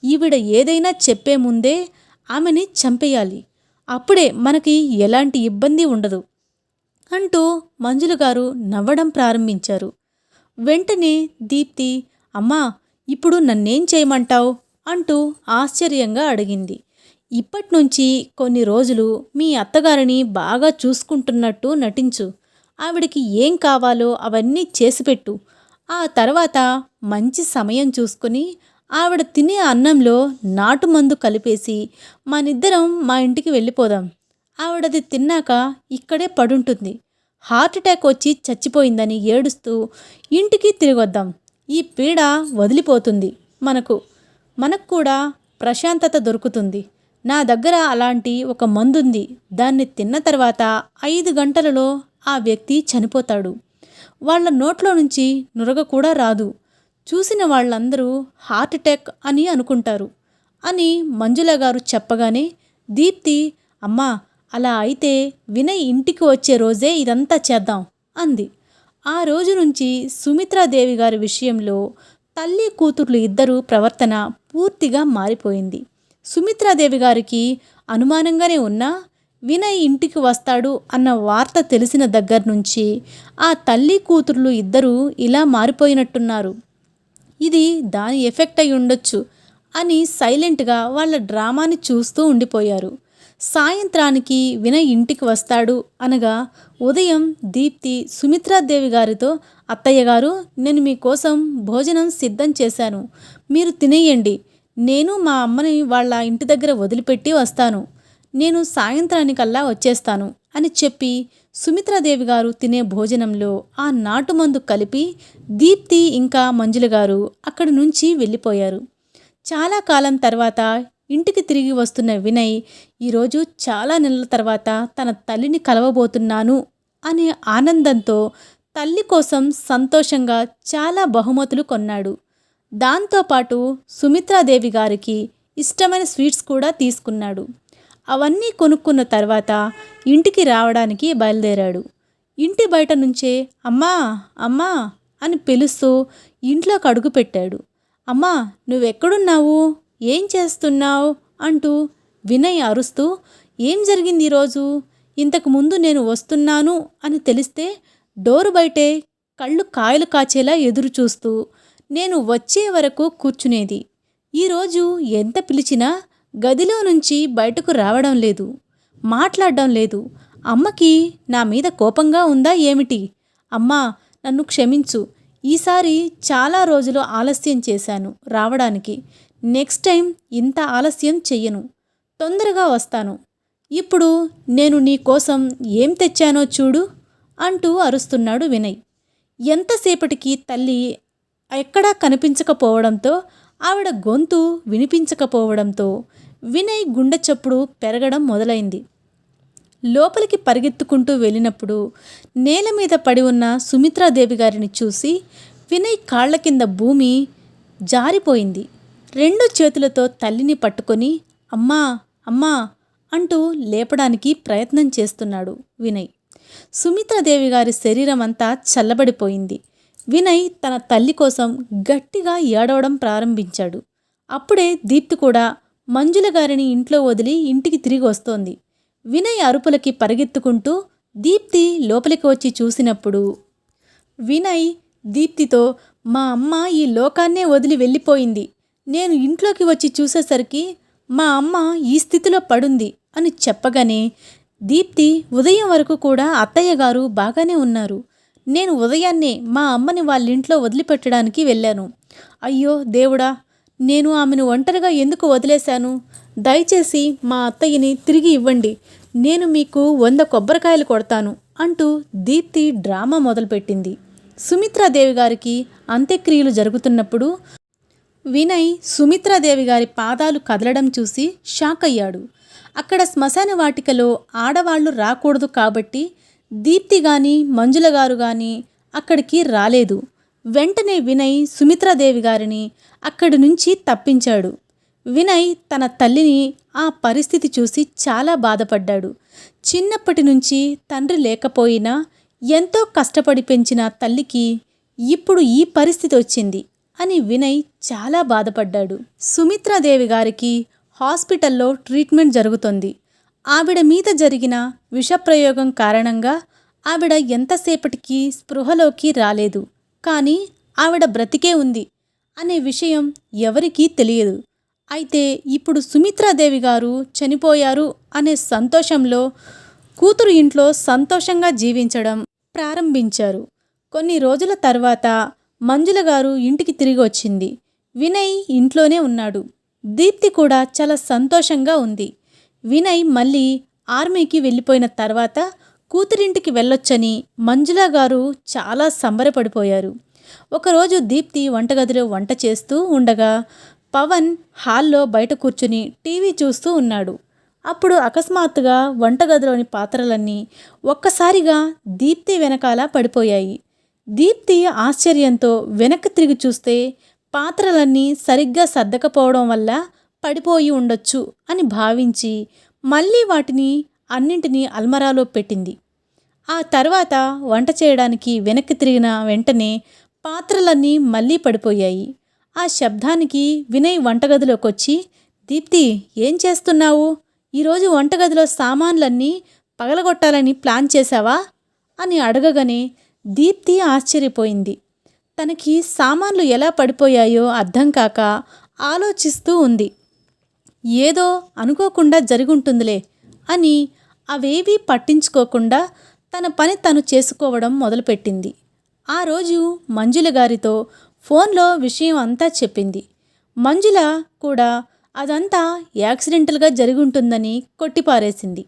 ఈవిడ ఏదైనా చెప్పే ముందే ఆమెని చంపేయాలి, అప్పుడే మనకి ఎలాంటి ఇబ్బంది ఉండదు అంటూ మంజుల గారు నవ్వడం ప్రారంభించారు. వెంటనే దీప్తి, అమ్మా, ఇప్పుడు నన్నేం చేయమంటావు అంటూ ఆశ్చర్యంగా అడిగింది. ఇప్పట్నుంచి కొన్ని రోజులు మీ అత్తగారిని బాగా చూసుకుంటున్నట్టు నటించు. ఆవిడికి ఏం కావాలో అవన్నీ చేసిపెట్టు. ఆ తర్వాత మంచి సమయం చూసుకుని ఆవిడ తినే అన్నంలో నాటుమందు కలిపేసి మనిద్దరం మా ఇంటికి వెళ్ళిపోదాం. ఆవిడది తిన్నాక ఇక్కడే పడుంటుంది. హార్ట్అటాక్ వచ్చి చచ్చిపోయిందని ఏడుస్తూ ఇంటికి తిరిగొద్దాం. ఈ పీడ వదిలిపోతుంది. మనకు మనకు కూడా ప్రశాంతత దొరుకుతుంది. నా దగ్గర అలాంటి ఒక మందుంది. దాన్ని తిన్న తర్వాత 5 గంటలలో ఆ వ్యక్తి చనిపోతాడు. వాళ్ళ నోట్లో నుంచి నురగ కూడా రాదు. చూసిన వాళ్ళందరూ హార్ట్అటాక్ అని అనుకుంటారు అని మంజుల గారు చెప్పగానే దీప్తి, అమ్మా, అలా అయితే వినయ్ ఇంటికి వచ్చే రోజే ఇదంతా చేద్దాం అంది. ఆ రోజు నుంచి సుమిత్రాదేవి గారి విషయంలో తల్లి కూతుర్లు ఇద్దరూ ప్రవర్తన పూర్తిగా మారిపోయింది. సుమిత్రాదేవి గారికి అనుమానంగానే ఉన్నా వినయ్ ఇంటికి వస్తాడు అన్న వార్త తెలిసిన దగ్గర నుంచి ఆ తల్లి కూతుర్లు ఇద్దరూ ఇలా మారిపోయినట్టున్నారు. ఇది దాని ఎఫెక్ట్ అయి ఉండొచ్చు అని సైలెంట్గా వాళ్ళ డ్రామాని చూస్తూ ఉండిపోయారు. సాయంత్రానికి వినయ్ ఇంటికి వస్తాడు అనగా ఉదయం దీప్తి సుమిత్రాదేవి గారితో, అత్తయ్య గారు, నేను మీకోసం భోజనం సిద్ధం చేశాను. మీరు తినేయండి. నేను మా అమ్మని వాళ్ళ ఇంటి దగ్గర వదిలిపెట్టి వస్తాను. నేను సాయంత్రానికల్లా వచ్చేస్తాను అని చెప్పి సుమిత్రాదేవి గారు తినే భోజనంలో ఆ నాటుమందు కలిపి దీప్తి ఇంకా మంజుల గారు అక్కడి నుంచి వెళ్ళిపోయారు. చాలా కాలం తర్వాత ఇంటికి తిరిగి వస్తున్న వినయ్ ఈరోజు చాలా నెలల తర్వాత తన తల్లిని కలవబోతున్నాను అనే ఆనందంతో తల్లి కోసం సంతోషంగా చాలా బహుమతులు కొన్నాడు. దాంతోపాటు సుమిత్రాదేవి గారికి ఇష్టమైన స్వీట్స్ కూడా తీసుకున్నాడు. అవన్నీ కొనుక్కున్న తర్వాత ఇంటికి రావడానికి బయలుదేరాడు. ఇంటి బయట నుంచే అమ్మా, అమ్మా అని పిలుస్తూ ఇంట్లోకి అడుగుపెట్టాడు. అమ్మా, నువ్వెక్కడున్నావు, ఏం చేస్తున్నావు అంటూ వినయ్ అరుస్తూ, ఏం జరిగింది ఈరోజు? ఇంతకుముందు నేను వస్తున్నాను అని తెలిస్తే డోరు బయటే కళ్ళు కాయలు కాచేలా ఎదురు చూస్తూ నేను వచ్చే వరకు కూర్చునేది. ఈరోజు ఎంత పిలిచినా గదిలో నుంచి బయటకు రావడం లేదు, మాట్లాడడం లేదు. అమ్మకి నా మీద కోపంగా ఉందా ఏమిటి? అమ్మా, నన్ను క్షమించు. ఈసారి చాలా రోజులు ఆలస్యం చేశాను రావడానికి. నెక్స్ట్ టైం ఇంత ఆలస్యం చెయ్యను. తొందరగా వస్తాను. ఇప్పుడు నేను నీ కోసం ఏం తెచ్చానో చూడు అంటూ అరుస్తున్నాడు వినయ్. ఎంతసేపటికి తల్లి ఎక్కడా కనిపించకపోవడంతో ఆవిడ గొంతు వినిపించకపోవడంతో వినయ్ గుండె చప్పుడు పెరగడం మొదలైంది. లోపలికి పరిగెత్తుకుంటూ వెళ్ళినప్పుడు నేల మీద పడి ఉన్న సుమిత్రాదేవి గారిని చూసి వినయ్ కాళ్ల కింద భూమి జారిపోయింది. 2 చేతులతో తల్లిని పట్టుకొని అమ్మా, అమ్మా అంటూ లేపడానికి ప్రయత్నం చేస్తున్నాడు వినయ్. సుమిత్రాదేవి గారి శరీరం అంతా చల్లబడిపోయింది. వినయ్ తన తల్లి కోసం గట్టిగా ఏడవడం ప్రారంభించాడు. అప్పుడే దీప్తి కూడా మంజుల గారిని ఇంట్లో వదిలి ఇంటికి తిరిగి వస్తోంది. వినయ్ అరుపులకి పరిగెత్తుకుంటూ దీప్తి లోపలికి వచ్చి చూసినప్పుడు వినయ్ దీప్తితో, మా అమ్మ ఈ లోకాన్నే వదిలి వెళ్ళిపోయింది. నేను ఇంట్లోకి వచ్చి చూసేసరికి మా అమ్మ ఈ స్థితిలో పడుంది అని చెప్పగానే దీప్తి, ఉదయం వరకు కూడా అత్తయ్య గారు బాగానే ఉన్నారు. నేను ఉదయాన్నే మా అమ్మని వాళ్ళింట్లో వదిలిపెట్టడానికి వెళ్ళాను. అయ్యో దేవుడా, నేను ఆమెను ఒంటరిగా ఎందుకు వదిలేశాను? దయచేసి మా అత్తయ్యని తిరిగి ఇవ్వండి. నేను మీకు 100 కొబ్బరికాయలు కొడతాను అంటూ దీప్తి డ్రామా మొదలుపెట్టింది. సుమిత్రాదేవి గారికి అంత్యక్రియలు జరుగుతున్నప్పుడు వినయ్ సుమిత్రాదేవి గారి పాదాలు కదలడం చూసి షాక్ అయ్యాడు. అక్కడ శ్మశాన వాటికలో ఆడవాళ్లు రాకూడదు కాబట్టి దీప్తి గాని మంజుల గారు గాని అక్కడికి రాలేదు. వెంటనే వినయ్ సుమిత్రాదేవి గారిని అక్కడి నుంచి తప్పించాడు. వినయ్ తన తల్లిని ఆ పరిస్థితి చూసి చాలా బాధపడ్డాడు. చిన్నప్పటి నుంచి తండ్రి లేకపోయినా ఎంతో కష్టపడి పెంచిన తల్లికి ఇప్పుడు ఈ పరిస్థితి వచ్చింది అని వినయ్ చాలా బాధపడ్డాడు. సుమిత్రాదేవి గారికి హాస్పిటల్లో ట్రీట్మెంట్ జరుగుతోంది. ఆవిడ మీద జరిగిన విషప్రయోగం కారణంగా ఆవిడ ఎంతసేపటికి స్పృహలోకి రాలేదు. కానీ ఆవిడ బ్రతికే ఉంది అనే విషయం ఎవరికీ తెలియదు. అయితే ఇప్పుడు సుమిత్రాదేవి గారు చనిపోయారు అనే సంతోషంలో కూతురు ఇంట్లో సంతోషంగా జీవించడం ప్రారంభించారు. కొన్ని రోజుల తర్వాత మంజుల గారు ఇంటికి తిరిగి వచ్చింది. వినయ్ ఇంట్లోనే ఉన్నాడు. దీప్తి కూడా చాలా సంతోషంగా ఉంది. వినయ్ మళ్ళీ ఆర్మీకి వెళ్ళిపోయిన తర్వాత కూతురింటికి వెళ్ళొచ్చని మంజుల గారు చాలా సంబరపడిపోయారు. ఒకరోజు దీప్తి వంటగదిలో వంట చేస్తూ ఉండగా పవన్ హాల్లో బయట కూర్చుని టీవీ చూస్తూ ఉన్నాడు. అప్పుడు అకస్మాత్తుగా వంటగదిలోని పాత్రలన్నీ ఒక్కసారిగా దీప్తి వెనకాల పడిపోయాయి. దీప్తి ఆశ్చర్యంతో వెనక్కి తిరిగి చూస్తే పాత్రలన్నీ సరిగ్గా సర్దకపోవడం వల్ల పడిపోయి ఉండొచ్చు అని భావించి మళ్ళీ వాటిని అన్నింటినీ అల్మరాలో పెట్టింది. ఆ తర్వాత వంట చేయడానికి వెనక్కి తిరిగిన వెంటనే పాత్రలన్నీ మళ్ళీ పడిపోయాయి. ఆ శబ్దానికి వినయ్ వంటగదిలోకొచ్చి, దీప్తి ఏం చేస్తున్నావు? ఈరోజు వంటగదిలో సామాన్లన్నీ పగలగొట్టాలని ప్లాన్ చేశావా అని అడగగానే దీప్తి ఆశ్చర్యపోయింది. తనకి సామాన్లు ఎలా పడిపోయాయో అర్థం కాక ఆలోచిస్తూ ఉంది. ఏదో అనుకోకుండా జరుగుంటుందిలే అని అవేవీ పట్టించుకోకుండా తన పని తను చేసుకోవడం మొదలుపెట్టింది. ఆ రోజు మంజుల గారితో ఫోన్లో విషయం అంతా చెప్పింది. మంజుల కూడా అదంతా యాక్సిడెంటల్గా జరుగుంటుందని కొట్టిపారేసింది.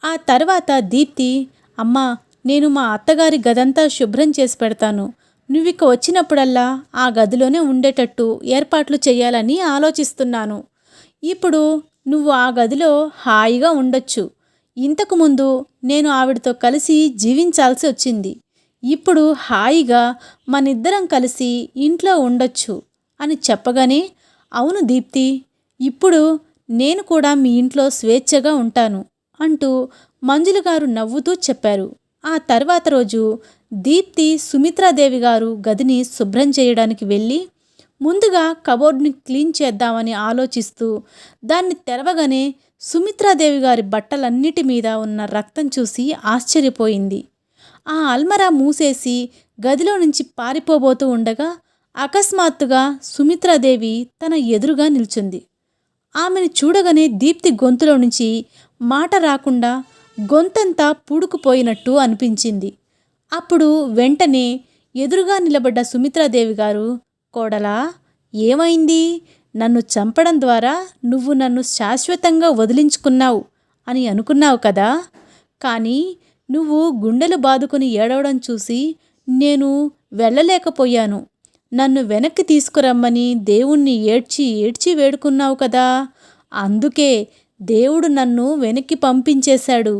ఆ తర్వాత దీప్తి, అమ్మా, నేను మా అత్తగారి గదంతా శుభ్రం చేసి పెడతాను. నువ్విక వచ్చినప్పుడల్లా ఆ గదిలోనే ఉండేటట్టు ఏర్పాట్లు చేయాలని ఆలోచిస్తున్నాను. ఇప్పుడు నువ్వు ఆ గదిలో హాయిగా ఉండొచ్చు. ఇంతకుముందు నేను ఆవిడతో కలిసి జీవించాల్సి వచ్చింది. ఇప్పుడు హాయిగా మనిద్దరం కలిసి ఇంట్లో ఉండొచ్చు అని చెప్పగానే, అవును దీప్తి, ఇప్పుడు నేను కూడా మీ ఇంట్లో స్వేచ్ఛగా ఉంటాను అంటూ మంజుల గారు నవ్వుతూ చెప్పారు. ఆ తర్వాత రోజు దీప్తి సుమిత్రాదేవి గారు గదిని శుభ్రం చేయడానికి వెళ్ళి ముందుగా కబోర్డ్ని క్లీన్ చేద్దామని ఆలోచిస్తూ దాన్ని తెరవగానే సుమిత్రాదేవి గారి బట్టలన్నిటి మీద ఉన్న రక్తం చూసి ఆశ్చర్యపోయింది. ఆ అల్మరా మూసేసి గదిలో నుంచి పారిపోబోతూ ఉండగా అకస్మాత్తుగా సుమిత్రాదేవి తన ఎదురుగా నిల్చుంది. ఆమెను చూడగానే దీప్తి గొంతులో నుంచి మాట రాకుండా గొంతంతా పూడుకుపోయినట్టు అనిపించింది. అప్పుడు వెంటనే ఎదురుగా నిలబడ్డ సుమిత్రాదేవి గారు, కోడలా, ఏమైంది? నన్ను చంపడం ద్వారా నువ్వు నన్ను శాశ్వతంగా వదిలించుకున్నావు అని అనుకున్నావు కదా, కానీ నువ్వు గుండెలు బాదుకుని ఏడవడం చూసి నేను వెళ్ళలేకపోయాను. నన్ను వెనక్కి తీసుకురమ్మని దేవుణ్ణి ఏడ్చి ఏడ్చి వేడుకున్నావు కదా, అందుకే దేవుడు నన్ను వెనక్కి పంపించేశాడు.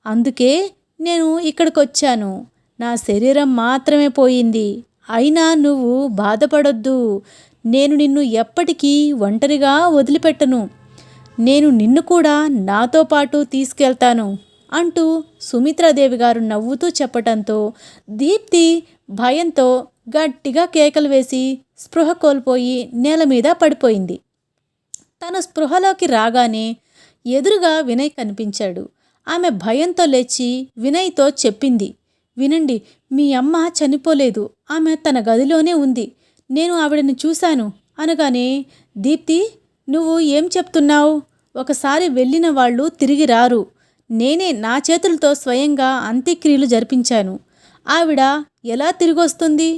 అందుకే నేను ఇక్కడికొచ్చాను. నా శరీరం మాత్రమే పోయింది. అయినా నువ్వు బాధపడొద్దు. నేను నిన్ను ఎప్పటికీ ఒంటరిగా వదిలిపెట్టను. నేను నిన్ను కూడా నాతో పాటు తీసుకెళ్తాను అంటూ సుమిత్రాదేవి గారు నవ్వుతూ చెప్పటంతో దీప్తి భయంతో గట్టిగా కేకలు వేసి స్పృహ కోల్పోయి నేల మీద పడిపోయింది. తను స్పృహలోకి రాగానే ఎదురుగా వినయ్ కనిపించాడు. ఆమె భయంతో లేచి వినయ్తో చెప్పింది, వినండి, మీ అమ్మ చనిపోలేదు. ఆమె తన గదిలోనే ఉంది. నేను ఆవిడని చూశాను అనగానే, దీప్తి, నువ్వు ఏం చెప్తున్నావు? ఒకసారి వెళ్ళిన వాళ్ళు తిరిగి రారు. నేనే నా చేతులతో స్వయంగా అంత్యక్రియలు జరిపించాను. ఆవిడ ఎలా తిరిగొస్తుంది?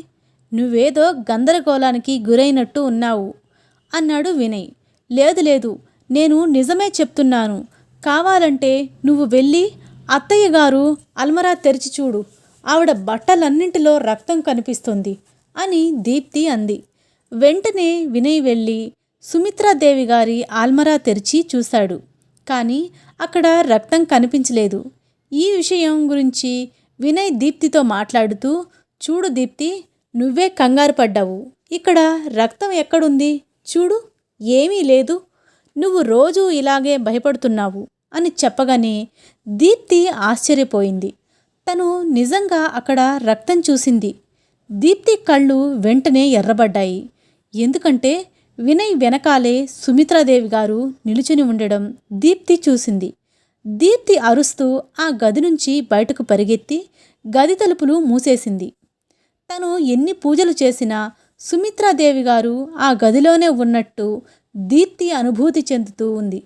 నువ్వేదో గందరగోళానికి గురైనట్టు ఉన్నావు అన్నాడు వినయ్. లేదు లేదు, నేను నిజమే చెప్తున్నాను. కావాలంటే నువ్వు వెళ్ళి అత్తయ్య గారు అల్మరా తెరిచి చూడు. ఆవిడ బట్టలన్నింటిలో రక్తం కనిపిస్తుంది అని దీప్తి అంది. వెంటనే వినయ్ వెళ్ళి సుమిత్రాదేవి గారి అల్మరా తెరిచి చూశాడు. కానీ అక్కడ రక్తం కనిపించలేదు. ఈ విషయం గురించి వినయ్ దీప్తితో మాట్లాడుతూ, చూడు దీప్తి, నువ్వే కంగారు పడ్డావు. ఇక్కడ రక్తం ఎక్కడుంది? చూడు, ఏమీ లేదు. నువ్వు రోజూ ఇలాగే భయపడుతున్నావు అని చెప్పగానే దీప్తి ఆశ్చర్యపోయింది. తను నిజంగా అక్కడ రక్తం చూసింది. దీప్తి కళ్ళు వెంటనే ఎర్రబడ్డాయి. ఎందుకంటే వినయ్ వెనకాలే సుమిత్రాదేవి గారు నిలుచుని ఉండడం దీప్తి చూసింది. దీప్తి అరుస్తూ ఆ గది నుంచి బయటకు పరిగెత్తి గది తలుపులు మూసేసింది. తను ఎన్ని పూజలు చేసినా సుమిత్రాదేవి గారు ఆ గదిలోనే ఉన్నట్టు దీప్తి అనుభూతి చెందుతూ ఉంది.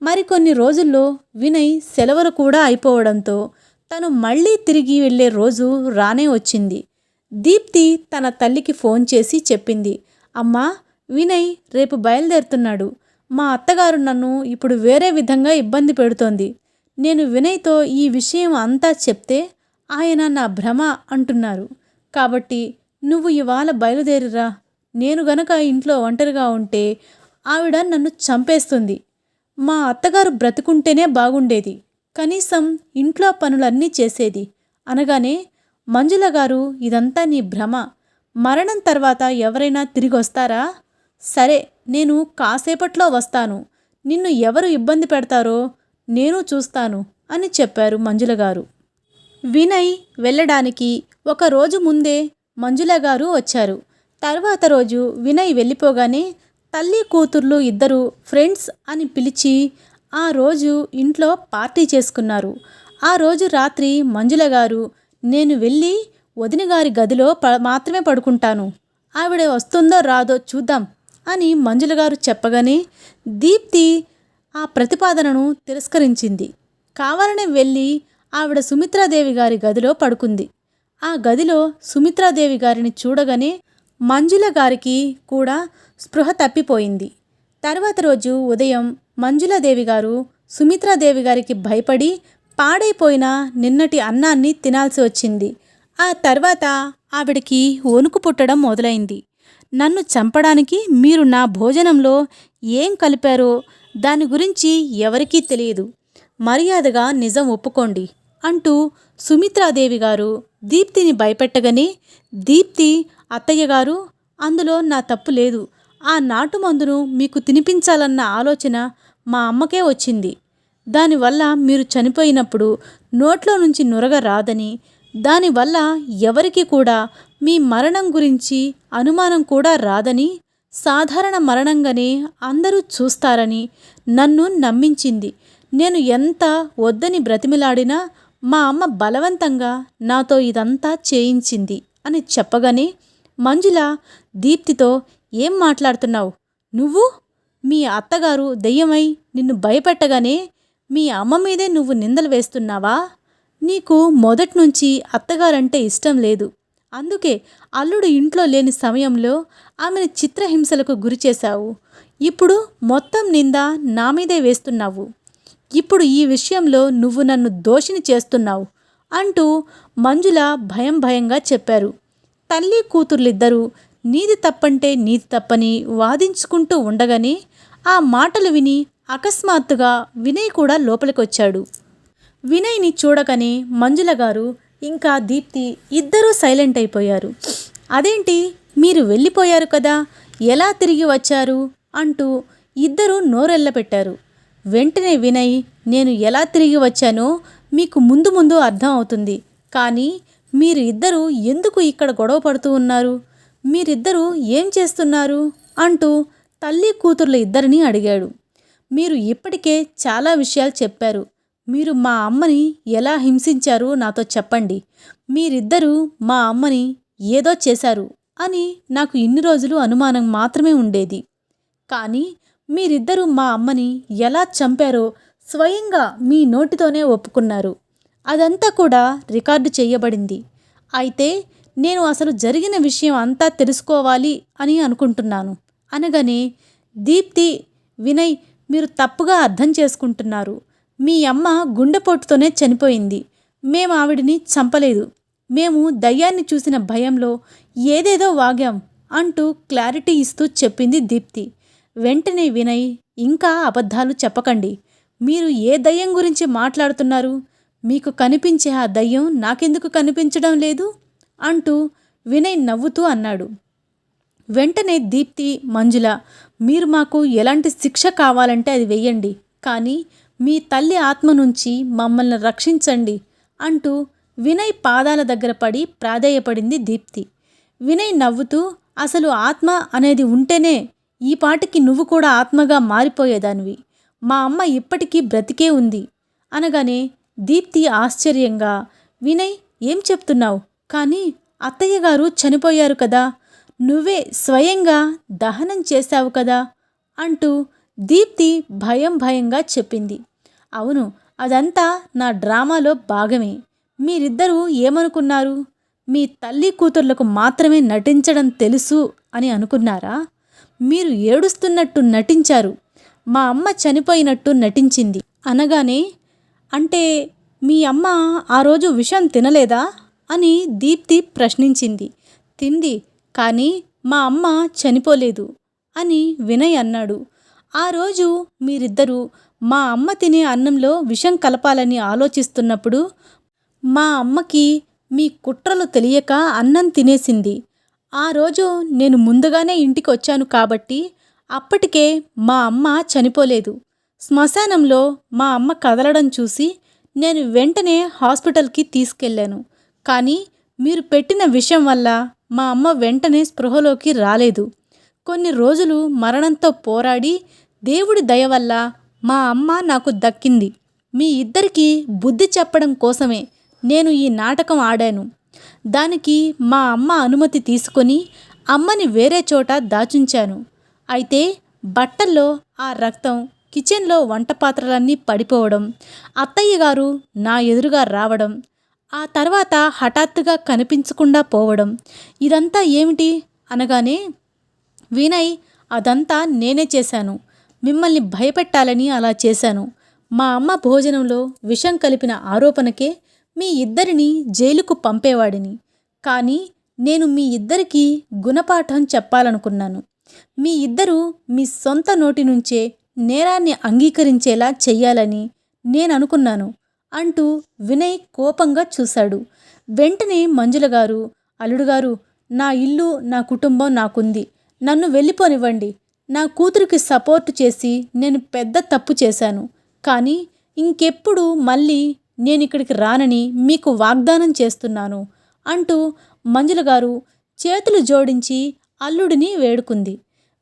మరికొన్ని రోజుల్లో వినయ్ సెలవులు కూడా అయిపోవడంతో తను మళ్ళీ తిరిగి వెళ్ళే రోజు రానే వచ్చింది. దీప్తి తన తల్లికి ఫోన్ చేసి చెప్పింది, అమ్మా, వినయ్ రేపు బయలుదేరుతున్నాడు. మా అత్తగారు నన్ను ఇప్పుడు వేరే విధంగా ఇబ్బంది పెడుతోంది. నేను వినయ్తో ఈ విషయం అంతా చెప్తే ఆయన నా భ్రమ అంటున్నారు. కాబట్టి నువ్వు ఇవాళ బయలుదేరిరా. నేను గనక ఇంట్లో ఒంటరిగా ఉంటే ఆవిడ నన్ను చంపేస్తుంది. మా అత్తగారు బ్రతుకుంటేనే బాగుండేది. కనీసం ఇంట్లో పనులన్నీ చేసేది అనగానే, మంజుల గారు, ఇదంతా నీ భ్రమ. మరణం తర్వాత ఎవరైనా తిరిగొస్తారా? సరే, నేను కాసేపట్లో వస్తాను. నిన్ను ఎవరు ఇబ్బంది పెడతారో నేను చూస్తాను అని చెప్పారు మంజుల గారు. వినయ్ వెళ్ళడానికి ఒక రోజు ముందే మంజుల గారు వచ్చారు. తర్వాత రోజు వినయ్ వెళ్ళిపోగానే తల్లి కూతుర్లు ఇద్దరు ఫ్రెండ్స్ అని పిలిచి ఆ రోజు ఇంట్లో పార్టీ చేసుకున్నారు. ఆ రోజు రాత్రి మంజుల గారు, నేను వెళ్ళి వదిన గారి గదిలో మాత్రమే పడుకుంటాను. ఆవిడ వస్తుందో రాదో చూద్దాం అని మంజుల గారు చెప్పగానే దీప్తి ఆ ప్రతిపాదనను తిరస్కరించింది. కావాలనే వెళ్ళి ఆవిడ సుమిత్రాదేవి గారి గదిలో పడుకుంది. ఆ గదిలో సుమిత్రాదేవి గారిని చూడగానే మంజుల గారికి కూడా స్పృహ తప్పిపోయింది. తర్వాత రోజు ఉదయం మంజులాదేవి గారు సుమిత్రాదేవి గారికి భయపడి పాడైపోయిన నిన్నటి అన్నాన్ని తినాల్సి వచ్చింది. ఆ తర్వాత ఆవిడకి వణుకు పుట్టడం మొదలైంది. నన్ను చంపడానికి మీరు నా భోజనంలో ఏం కలిపారో దాని గురించి ఎవరికీ తెలియదు. మర్యాదగా నిజం ఒప్పుకోండి అంటూ సుమిత్రాదేవి గారు దీప్తిని భయపెట్టగానే దీప్తి, అత్తయ్య గారు, అందులో నా తప్పు లేదు. ఆ నాటు మందును మీకు తినిపించాలన్న ఆలోచన మా అమ్మకే వచ్చింది. దానివల్ల మీరు చనిపోయినప్పుడు నోట్లో నుంచి నురగ రాదని, దానివల్ల ఎవరికి కూడా మీ మరణం గురించి అనుమానం కూడా రాదని, సాధారణ మరణంగానే అందరూ చూస్తారని నన్ను నమ్మించింది. నేను ఎంత వద్దని బ్రతిమిలాడినా మా అమ్మ బలవంతంగా నాతో ఇదంతా చేయించింది అని చెప్పగానే మంజుల దీప్తితో, ఏం మాట్లాడుతున్నావు నువ్వు? మీ అత్తగారు దెయ్యమై నిన్ను భయపెట్టగానే మీ అమ్మ మీదే నువ్వు నిందలు వేస్తున్నావా? నీకు మొదట్నుంచి అత్తగారంటే ఇష్టం లేదు. అందుకే అల్లుడు ఇంట్లో లేని సమయంలో ఆమెను చిత్రహింసలకు గురిచేశావు. ఇప్పుడు మొత్తం నింద నా మీదే వేస్తున్నావు. ఇప్పుడు ఈ విషయంలో నువ్వు నన్ను దోషిని చేస్తున్నావు అంటూ మంజుల భయంగా చెప్పారు. తల్లి కూతుర్లిద్దరూ నీది తప్పంటే నీది తప్పని వాదించుకుంటూ ఉండగానే ఆ మాటలు విని అకస్మాత్తుగా వినయ్ కూడా లోపలికొచ్చాడు. వినయ్ని చూడగానే మంజుల గారు ఇంకా దీప్తి ఇద్దరూ సైలెంట్ అయిపోయారు. అదేంటి, మీరు వెళ్ళిపోయారు కదా, ఎలా తిరిగి వచ్చారు అంటూ ఇద్దరూ నోరెళ్ళపెట్టారు. వెంటనే వినయ్, నేను ఎలా తిరిగి వచ్చానో మీకు ముందు ముందు అర్థం అవుతుంది. కానీ మీరు ఇద్దరూ ఎందుకు ఇక్కడ గొడవ పడుతూ ఉన్నారు? మీరిద్దరూ ఏం చేస్తున్నారు అంటూ తల్లి కూతుర్ల ఇద్దరిని అడిగాడు. మీరు ఇప్పటికే చాలా విషయాలు చెప్పారు. మీరు మా అమ్మని ఎలా హింసించారో నాతో చెప్పండి. మీరిద్దరూ మా అమ్మని ఏదో చేశారు అని నాకు ఇన్ని రోజులు అనుమానం మాత్రమే ఉండేది. కానీ మీరిద్దరూ మా అమ్మని ఎలా చంపారో స్వయంగా మీ నోటితోనే ఒప్పుకున్నారు. అదంతా కూడా రికార్డు చేయబడింది. అయితే నేను అసలు జరిగిన విషయం అంతా తెలుసుకోవాలి అని అనుకుంటున్నాను అనగానే దీప్తి, వినయ్, మీరు తప్పుగా అర్థం చేసుకుంటున్నారు. మీ అమ్మ గుండెపోటుతోనే చనిపోయింది. మేము ఆవిడిని చంపలేదు. మేము దయ్యాన్ని చూసిన భయంలో ఏదేదో వాగాం అంటూ క్లారిటీ ఇస్తూ చెప్పింది దీప్తి. వెంటనే వినయ్, ఇంకా అబద్ధాలు చెప్పకండి. మీరు ఏ దయ్యం గురించి మాట్లాడుతున్నారు? మీకు కనిపించే ఆ దయ్యం నాకెందుకు కనిపించడం లేదు అంటూ వినయ్ నవ్వుతూ అన్నాడు. వెంటనే దీప్తి, మంజుల, మీరు మాకు ఎలాంటి శిక్ష కావాలంటే అది వెయ్యండి, కానీ మీ తల్లి ఆత్మ నుంచి మమ్మల్ని రక్షించండి అంటూ వినయ్ పాదాల దగ్గర పడి ప్రాధేయపడింది దీప్తి. వినయ్ నవ్వుతూ, అసలు ఆత్మ అనేది ఉంటేనే ఈ పాటికి నువ్వు కూడా ఆత్మగా మారిపోయేదానివి. మా అమ్మ ఇప్పటికీ బ్రతికే ఉంది అనగానే దీప్తి ఆశ్చర్యంగా, వినయ్, ఏం చెప్తున్నావు? కానీ అత్తయ్య గారు చనిపోయారు కదా, నువ్వే స్వయంగా దహనం చేశావు కదా అంటూ దీప్తి భయం భయంగా చెప్పింది. అవును, అదంతా నా డ్రామాలో భాగమే. మీరిద్దరూ ఏమనుకున్నారు? మీ తల్లి కూతుర్లకు మాత్రమే నటించడం తెలుసు అని అనుకున్నారా? మీరు ఏడుస్తున్నట్టు నటించారు, మా అమ్మ చనిపోయినట్టు నటించింది అనగానే, అంటే మీ అమ్మ ఆ రోజు విషం తినలేదా అని దీప్తి ప్రశ్నించింది. తింది, కానీ మా అమ్మ చనిపోలేదు అని వినయ్ అన్నాడు. ఆ రోజు మీరిద్దరూ మా అమ్మ తినే అన్నంలో విషం కలపాలని ఆలోచిస్తున్నప్పుడు మా అమ్మకి మీ కుట్రలు తెలియక అన్నం తినేసింది. ఆ రోజు నేను ముందుగానే ఇంటికి వచ్చాను కాబట్టి అప్పటికే మా అమ్మ చనిపోలేదు. శ్మశానంలో మా అమ్మ కదలడం చూసి నేను వెంటనే హాస్పిటల్కి తీసుకెళ్ళాను. కానీ మీరు పెట్టిన విషం వల్ల మా అమ్మ వెంటనే స్పృహలోకి రాలేదు. కొన్ని రోజులు మరణంతో పోరాడి దేవుడి దయ వల్ల మా అమ్మ నాకు దక్కింది. మీ ఇద్దరికీ బుద్ధి చెప్పడం కోసమే నేను ఈ నాటకం ఆడాను. దానికి మా అమ్మ అనుమతి తీసుకొని అమ్మని వేరే చోట దాచుంచాను. అయితే బట్టల్లో ఆ రక్తం, కిచెన్లో వంట పాత్రలన్నీ పడిపోవడం, అత్తయ్య గారు నా ఎదురుగా రావడం, ఆ తర్వాత హఠాత్తుగా కనిపించకుండా పోవడం, ఇదంతా ఏమిటి అనగానే, వినయ్, అదంతా నేనే చేశాను. మిమ్మల్ని భయపెట్టాలని అలా చేశాను. మా అమ్మ భోజనంలో విషం కలిపిన ఆరోపణకే మీ ఇద్దరిని జైలుకు పంపేవాడిని. కానీ నేను మీ ఇద్దరికీ గుణపాఠం చెప్పాలనుకున్నాను. మీ ఇద్దరూ మీ సొంత నోటి నుంచే నేరాన్ని అంగీకరించేలా చెయ్యాలని నేననుకున్నాను అంటూ వినయ్ కోపంగా చూశాడు. వెంటనే మంజుల గారు, అల్లుడుగారు, నా ఇల్లు, నా కుటుంబం నాకుంది. నన్ను వెళ్ళిపోనివ్వండి. నా కూతురికి సపోర్టు చేసి నేను పెద్ద తప్పు చేశాను. కానీ ఇంకెప్పుడు మళ్ళీ నేనిక్కడికి రానని మీకు వాగ్దానం చేస్తున్నాను అంటూ మంజుల గారు చేతులు జోడించి అల్లుడిని వేడుకుంది.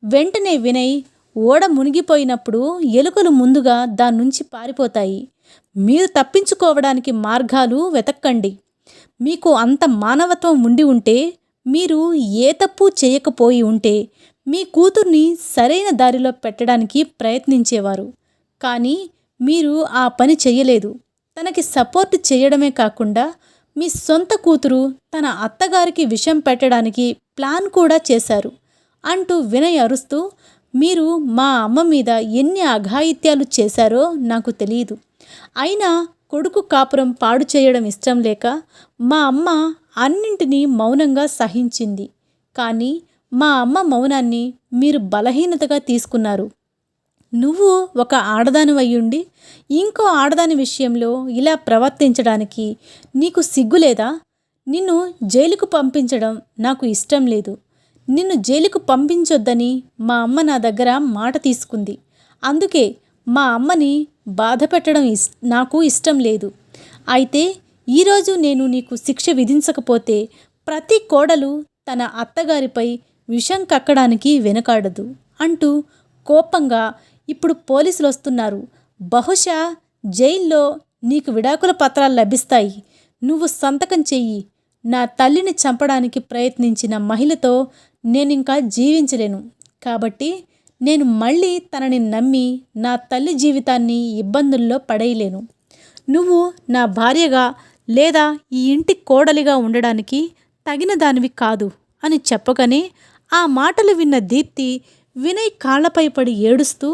వెంటనే వినయ్, ఓడ మునిగిపోయినప్పుడు ఎలుకలు ముందుగా దాన్నుంచి పారిపోతాయి. మీరు తప్పించుకోవడానికి మార్గాలు వెతక్కండి. మీకు అంత మానవత్వం ఉండి ఉంటే మీరు ఏ తప్పు చేయకపోయి ఉంటే మీ కూతుర్ని సరైన దారిలో పెట్టడానికి ప్రయత్నించేవారు. కానీ మీరు ఆ పని చెయ్యలేదు. తనకి సపోర్ట్ చేయడమే కాకుండా మీ సొంత కూతురు తన అత్తగారికి విషం పెట్టడానికి ప్లాన్ కూడా చేశారు అంటూ వినయ్ అరుస్తూ, మీరు మా అమ్మ మీద ఎన్ని అఘాయిత్యాలు చేశారో నాకు తెలియదు. అయినా కొడుకు కాపురం పాడు చేయడం ఇష్టం లేక మా అమ్మ అన్నింటినీ మౌనంగా సహించింది. కానీ మా అమ్మ మౌనాన్ని మీరు బలహీనతగా తీసుకున్నారు. నువ్వు ఒక ఆడదానివయ్యుండి ఇంకో ఆడదాని విషయంలో ఇలా ప్రవర్తించడానికి నీకు సిగ్గులేదా? నిన్ను జైలుకు పంపించడం నాకు ఇష్టం లేదు. నిన్ను జైలుకు పంపించొద్దని మా అమ్మ నా దగ్గర మాట తీసుకుంది. అందుకే మా అమ్మని బాధ పెట్టడం నాకు ఇష్టం లేదు. అయితే ఈరోజు నేను నీకు శిక్ష విధించకపోతే ప్రతి కోడలు తన అత్తగారిపై విషం కక్కడానికి వెనుకాడదు అంటూ కోపంగా, ఇప్పుడు పోలీసులు వస్తున్నారు. బహుశా జైల్లో నీకు విడాకుల పత్రాలు లభిస్తాయి. నువ్వు సంతకం చెయ్యి. నా తల్లిని చంపడానికి ప్రయత్నించిన మహిళతో నేనింకా జీవించలేను. కాబట్టి నేను మళ్ళీ తనని నమ్మి నా తల్లి జీవితాన్ని ఇబ్బందుల్లో పడేయలేను. నువ్వు నా భార్యగా లేదా ఈ ఇంటి కోడలిగా ఉండడానికి తగిన దానివి కాదు అని చెప్పగానే ఆ మాటలు విన్న దీప్తి వినయ్ కాళ్లపై పడి ఏడుస్తూ,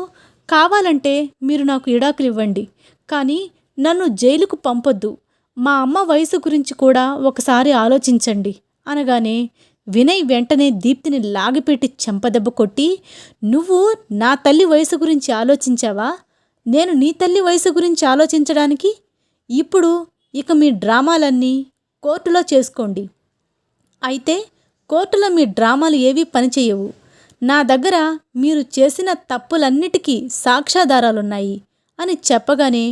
కావాలంటే మీరు నాకు విడాకులు ఇవ్వండి, కానీ నన్ను జైలుకు పంపొద్దు. మా అమ్మ వయసు గురించి కూడా ఒకసారి ఆలోచించండి అనగానే వినయ్ వెంటనే దీప్తిని లాగిపెట్టి చెంపదెబ్బ కొట్టి, నువ్వు నా తల్లి వయసు గురించి ఆలోచించావా? నేను నీ తల్లి వయసు గురించి ఆలోచించడానికి? ఇప్పుడు ఇక మీ డ్రామాలన్నీ కోర్టులో చేసుకోండి. అయితే కోర్టులో మీ డ్రామాలు ఏవీ పనిచేయవు. నా దగ్గర మీరు చేసిన తప్పులన్నిటికీ సాక్ష్యాధారాలున్నాయి అని చెప్పగానే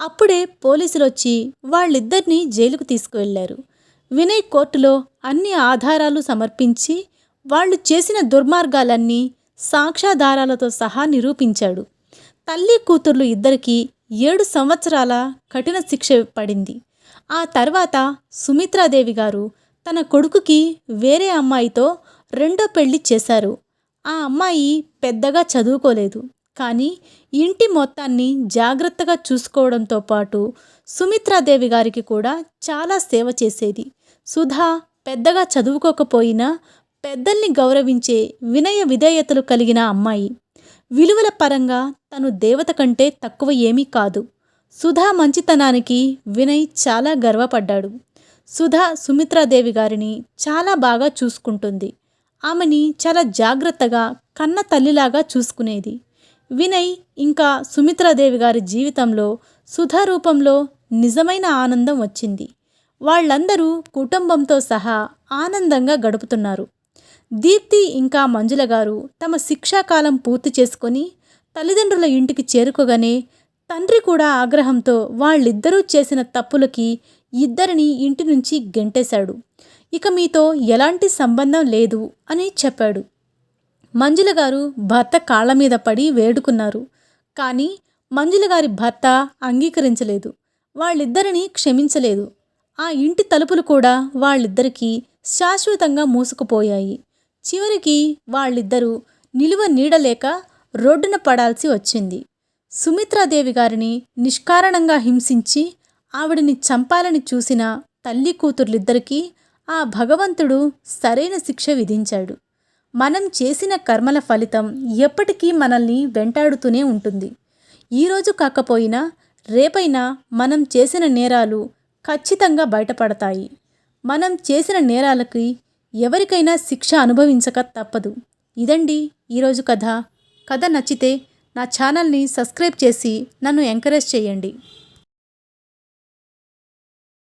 అప్పుడే పోలీసులు వచ్చి వాళ్ళిద్దరినీ జైలుకు తీసుకువెళ్లారు. వినయ్ కోర్టులో అన్ని ఆధారాలు సమర్పించి వాళ్ళు చేసిన దుర్మార్గాలన్నీ సాక్ష్యాధారాలతో సహా నిరూపించాడు. తల్లి కూతుర్లు ఇద్దరికీ 7 సంవత్సరాల కఠిన శిక్ష పడింది. ఆ తర్వాత సుమిత్రాదేవి గారు తన కొడుకుకి వేరే అమ్మాయితో రెండో పెళ్లి చేశారు. ఆ అమ్మాయి పెద్దగా చదువుకోలేదు. కానీ ఇంటి మొత్తాన్ని జాగ్రత్తగా చూసుకోవడంతో పాటు సుమిత్రాదేవి గారికి కూడా చాలా సేవ చేసేది. సుధా పెద్దగా చదువుకోకపోయినా పెద్దల్ని గౌరవించే వినయ విధేయతలు కలిగిన అమ్మాయి. విలువల పరంగా తను దేవత కంటే తక్కువ ఏమీ కాదు. సుధా మంచితనానికి వినయ్ చాలా గర్వపడ్డాడు. సుధా సుమిత్రాదేవి గారిని చాలా బాగా చూసుకుంటుంది. ఆమెని చాలా జాగ్రత్తగా కన్న తల్లిలాగా చూసుకునేది. వినయ్ ఇంకా సుమిత్రాదేవి గారి జీవితంలో సుధా రూపంలో నిజమైన ఆనందం వచ్చింది. వాళ్ళందరూ కుటుంబంతో సహా ఆనందంగా గడుపుతున్నారు. దీప్తి ఇంకా మంజుల గారు తమ శిక్షాకాలం పూర్తి చేసుకొని తల్లిదండ్రుల ఇంటికి చేరుకోగానే తండ్రి కూడా ఆగ్రహంతో వాళ్ళిద్దరూ చేసిన తప్పులకి ఇద్దరిని ఇంటి నుంచి గెంటేశాడు. ఇక మీతో ఎలాంటి సంబంధం లేదు అని చెప్పాడు. మంజుల గారు భర్త కాళ్ళ మీద పడి వేడుకున్నారు. కానీ మంజుల గారి భర్త అంగీకరించలేదు. వాళ్ళిద్దరినీ క్షమించలేదు. ఆ ఇంటి తలుపులు కూడా వాళ్ళిద్దరికీ శాశ్వతంగా మూసుకుపోయాయి. చివరికి వాళ్ళిద్దరూ నిలువ నీడలేక రోడ్డున పడాల్సి వచ్చింది. సుమిత్రాదేవి గారిని నిష్కారణంగా హింసించి ఆవిడని చంపాలని చూసిన తల్లి కూతుర్లిద్దరికీ ఆ భగవంతుడు సరైన శిక్ష విధించాడు. మనం చేసిన కర్మల ఫలితం ఎప్పటికీ మనల్ని వెంటాడుతూనే ఉంటుంది. ఈరోజు కాకపోయినా రేపైనా మనం చేసిన నేరాలు ఖచ్చితంగా బయటపడతాయి. మనం చేసిన నేరాలకి ఎవరికైనా శిక్ష అనుభవించక తప్పదు. ఇదండి ఈరోజు కథ. కథ నచ్చితే నా ఛానల్ని సబ్స్క్రైబ్ చేసి నన్ను ఎంకరేజ్ చేయండి.